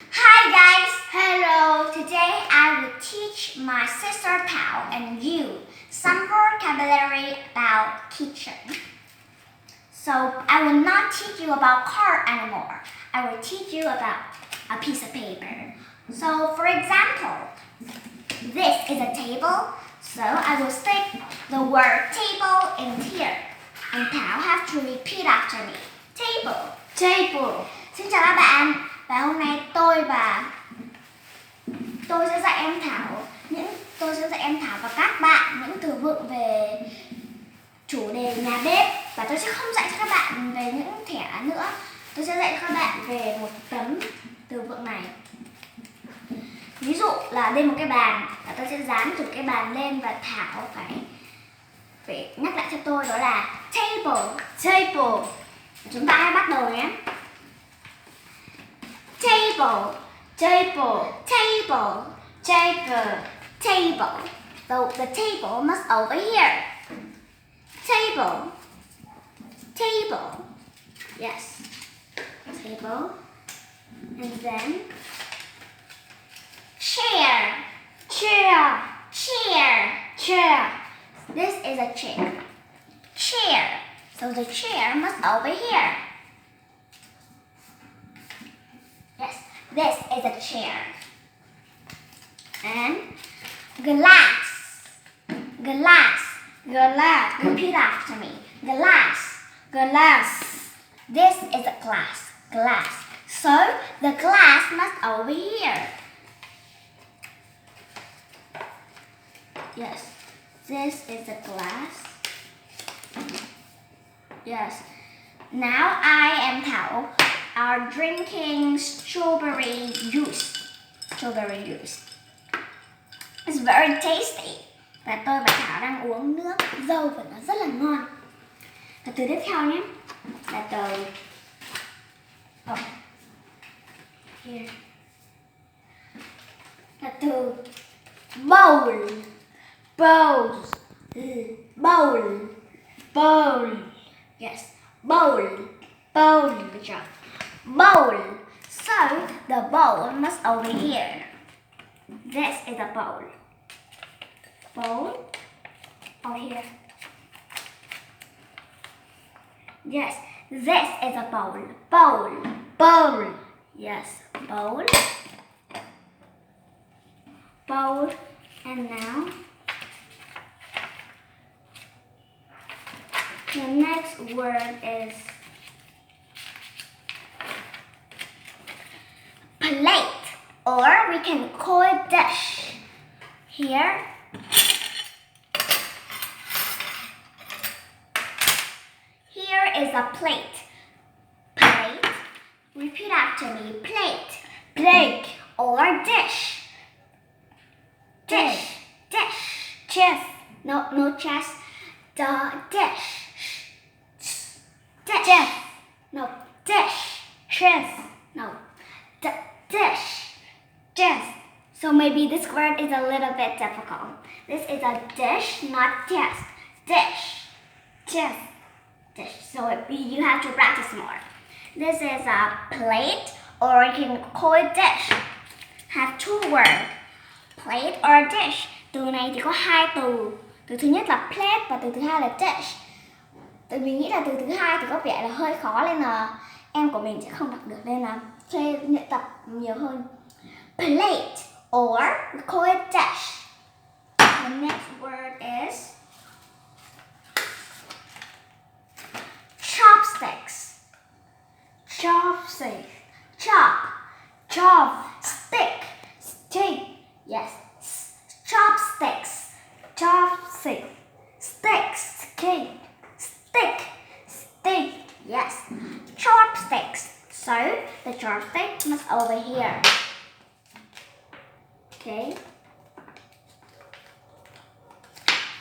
Hi guys! Hello! Today I will teach my sister Thảo and you some vocabulary about kitchen. So I will not teach you about car anymore. I will teach you about a piece of paper. So for example, this is a table. So I will stick the word table in here. And Thảo have to repeat after me. Table. Table. Xin chào các bạn. Và hôm nay tôi sẽ dạy em Thảo và các bạn những từ vựng về chủ đề nhà bếp, và tôi sẽ không dạy cho các bạn về những thẻ nữa. Tôi sẽ dạy cho các bạn về một tấm từ vựng này. Ví dụ là đây một cái bàn, và tôi sẽ dán từ cái bàn lên và Thảo phải nhắc lại cho tôi, đó là table. Table. Chúng ta hãy bắt đầu nhé. Table, Table. table, Table. table. So the table must over here. Table, table. Yes, table. And then chair, Chair. chair. Chair. This is a chair. Chair. So the chair must over here. Yes, this is a chair. And glass. Glass. Glass. Repeat after me. Glass. Glass. This is a glass. Glass. So the glass must over here. Yes, this is a glass. Yes. Now I and Thảo are drinking strawberry juice. Strawberry juice. It's very tasty. Và tôi và Thảo đang uống nước dâu và nó rất là ngon. Và từ tiếp theo nhé là từ here. Là từ bowl. Bowl. Bowl. Bowl. Yes, bowl. Bowl. Good job. Bowl. So the bowl must over here. This is a bowl. Bowl over here. Yes, this is a bowl. Bowl. Bowl. Yes, bowl. Bowl. And now the next word is plate, or we can call it dish. Here is a plate. Plate. Repeat after me. Plate. Plate. Or dish. Dish. Dish. Chess. No chest. The dish. Dish. Chess. No, dish. Chess. No, dish. Chess. So maybe this word is a little bit difficult. This is a dish, not chest. Dish. Chess. Dish. So you have to practice more. This is a plate, or you can call it dish. Have two words. Plate or dish. Từ này thì có hai từ. Từ thứ nhất là plate và từ thứ hai là dish. Tại vì nghĩ là từ thứ hai thì có vẻ là hơi khó, nên là em của mình sẽ không đọc được, nên là thuê luyện tập nhiều hơn. Plate, or we call it dish. The next word is chopsticks. Chopstick. Chop. Chop. Stick. Stick. Yes. Chopsticks. Chopstick. Sticks. Stick. Stick. Stick. Yes. Chopsticks. So the chopstick must over here. Okay.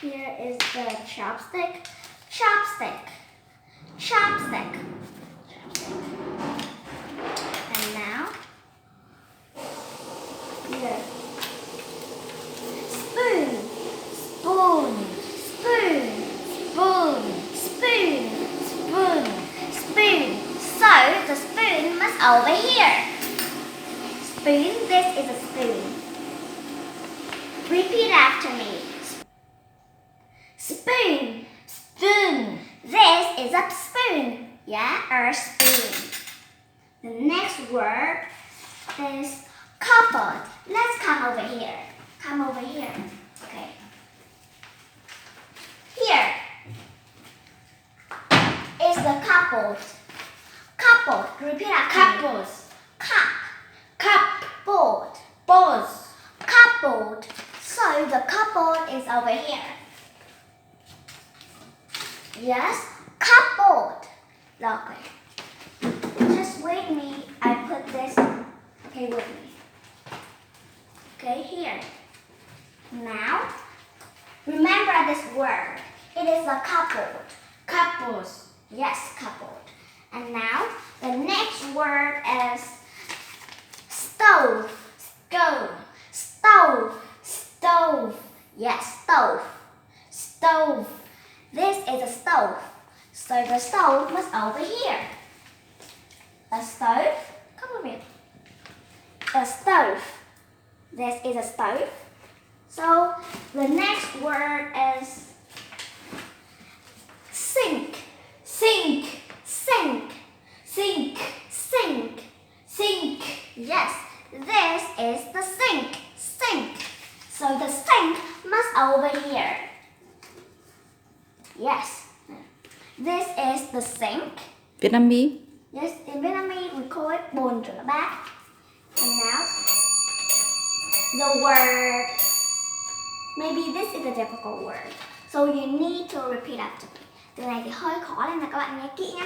Here is the chopstick. Chopstick. Chopstick. Chopstick. And now here. Spoon. Spoon. Spoon. Spoon. Spoon. Spoon. Spoon. So the spoon must over here. Spoon. This is a spoon. Repeat after me. Spoon. Spoon. This is a spoon. Yeah, a spoon. The next word is cupboard. Let's come over here. Come over here. Okay. Here is the cupboard. Cupboard. Repeat after me. Couples. Cup. Cup. Board. Balls. Cupboard. So the cupboard is over here. Yes, cupboard. Okay. Just wait me. I put this. Okay, with me. Okay, here. Now, remember this word. It is a cupboard. Couples. Yes, cupboard. And now, the next word is stove. Stove. Stove. Stove. Yes, stove. Stove. This is a stove. So the stove must over here. A stove. Come over here. A stove. This is a stove. So the next word is sink. Sink. Sink. Sink. Sink. Sink. Yes, this is the sink. Sink. So the sink must over here. Yes. This is the sink. Vietnamese. Yes, in Vietnamese we call it bồn rửa bát. And now the word. Maybe this is a difficult word. So you need to repeat after me. Từ này thì hơi khó nên là các bạn nghe kỹ nhé.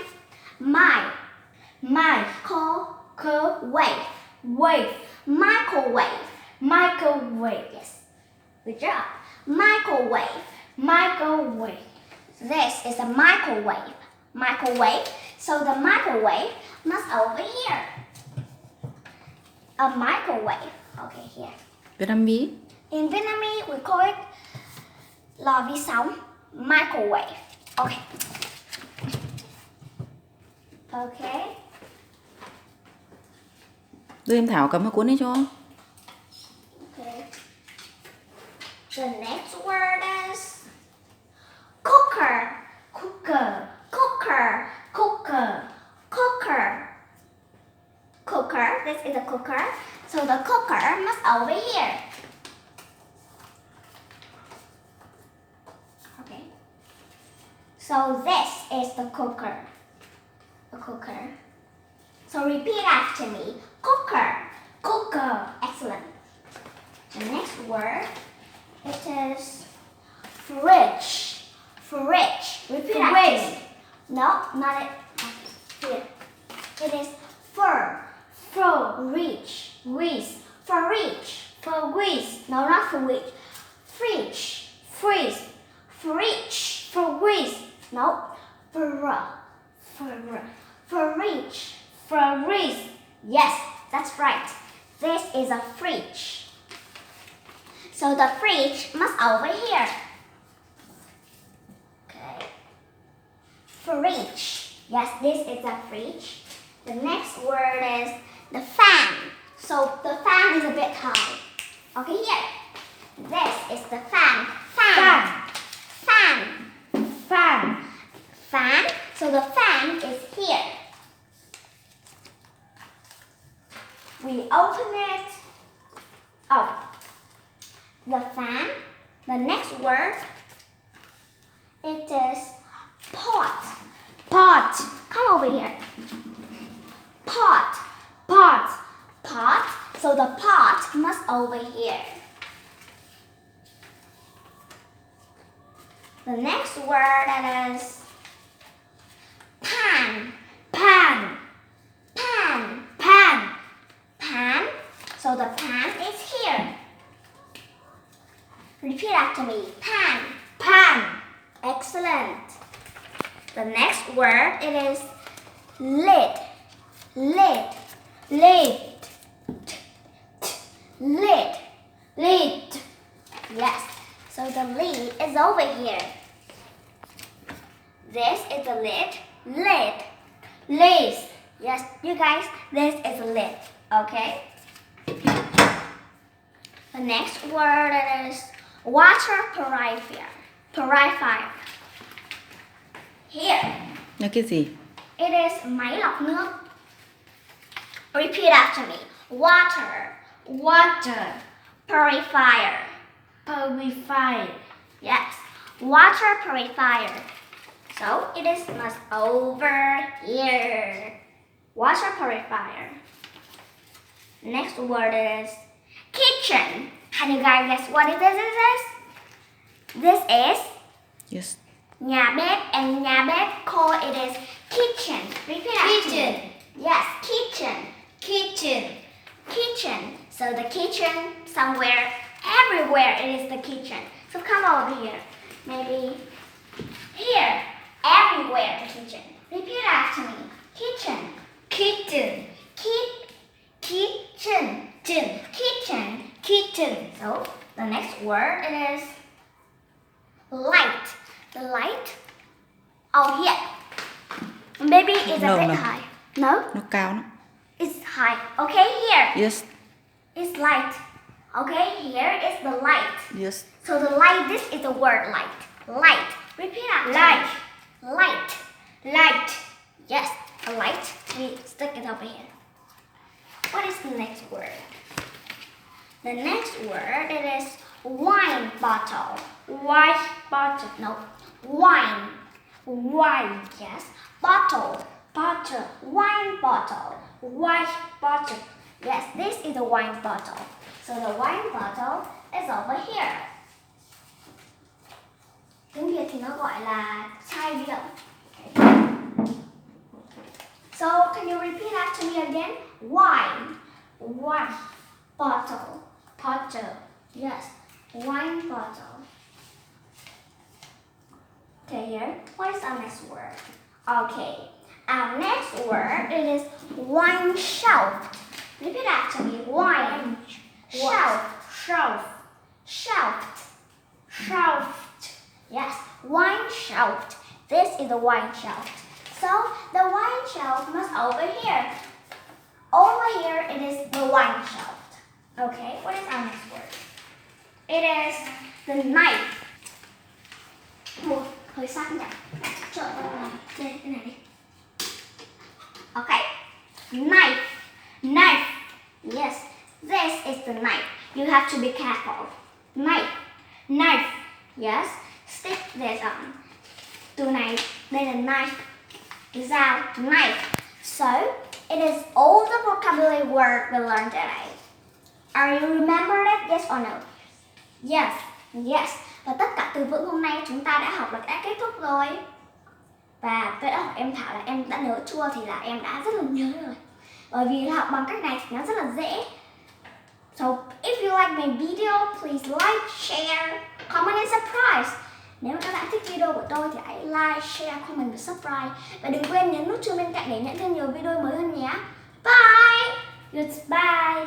Microwave. Wave. Microwave. Microwave. Yes. Good job. Microwave. Microwave. This is a microwave. Microwave. So the microwave must over here. A microwave. Okay, here. Vietnamese. In Vietnamese, we call it lò vi sóng. Microwave. Okay. Okay. Đưa em Thảo cầm cái cuốn ấy cho. Okay. The next word is cooker. Cooker. Cooker. Cooker. Cooker. Cooker. This is a cooker. So the cooker must over here. Okay. So this is the cooker. The cooker. So repeat after me. Cooker. Cooker. Excellent. The next word, it is fridge. Fridge. Repeat after me. No, not it. Here. It is fur. Reach. For reach. For grease. No, not for reach. Fridge. Freeze. Fridge. For grease. No. For reach. For grease. Yes, that's right. This is a fridge. So the fridge must over here. Okay. Fridge. Yes, this is a fridge. The next word is the fan. So the fan is a bit high. Okay, here. This is the fan. Fan. So the fan is here. We open it up. The fan. The next word, it is pot. Come over here. Pot. So the pot must over here. The next word, it is pan. So the pan is here. Repeat after me. Pan. Excellent. The next word, it is lid. Yes. So the lid is over here. This is the lid. Yes, you guys, this is a lid. Okay? next word is water purifier. Purifier. Here, Là cái gì? it is máy lọc nước. Repeat after me. Water Water. purifier. Purify. Yes, water purifier. So it is must over here. Water purifier. Next word is kitchen. Can you guys guess what it is? This is Yes. nhà bếp, and nhà bếp call it is kitchen. Repeat after Kitchen. me. Yes, kitchen. Kitchen. Kitchen. So the kitchen, somewhere, everywhere it is the kitchen. So come over here. Maybe here. Everywhere the kitchen. Repeat after me. Kitchen. Kitchen. Kitchen. Kitchen. Kitchen. So the next word it is light. The light. Oh here. Maybe it's a No, bit no. high. No? Nó cao lắm. It's high. Okay, here. Yes. It's light. Okay, here is the light. Yes. So the light, this is the word light. Light. Repeat after Light. me. Light. Light. Yes, a light. We stick it over here. What is the next word? The next word it is wine bottle. White bottle. No, wine. Wine. Yes, bottle. Bottle. Wine bottle. White bottle. Yes, this is a wine bottle. So the wine bottle is over here. Tiếng Việt thì nó gọi là chai rượu. So can you repeat after me again? Wine. Wine Bottle. bottle. Yes, wine bottle. Okay, here. What is our next word? Okay, our next word it is wine shelf. Repeat after me. Wine shelf. Shelf. Shelf. Shelf. Yes, wine shelf. This is the wine shelf. So the wine shelf must over here. Over here it is the wine shelf. Okay, what is our next word? It is the knife. Ủa, hơi sắc nhỉ? Trời ơi, đây, cái này đi. Okay, knife. Knife. Yes, this is the knife. You have to be careful. Knife. Knife. Yes, stick this on. Từ này, đây là knife. Dao, knife. So, it is all the vocabulary word we learned today. Are you remembered it? Yes or no? Yes. Yes. Và tất cả từ vựng hôm nay chúng ta đã học là đã kết thúc rồi. Và tôi đã hỏi em Thảo là em đã nhớ chưa, thì là em đã rất là nhớ rồi. Bởi vì học bằng cách này thì nó rất là dễ. So, if you like my video, please like, share, comment and subscribe. Nếu các bạn thích video của tôi thì hãy like, share, comment và subscribe. Và đừng quên nhấn nút chuông bên cạnh để nhận thêm nhiều video mới hơn nhé. Bye! Goodbye.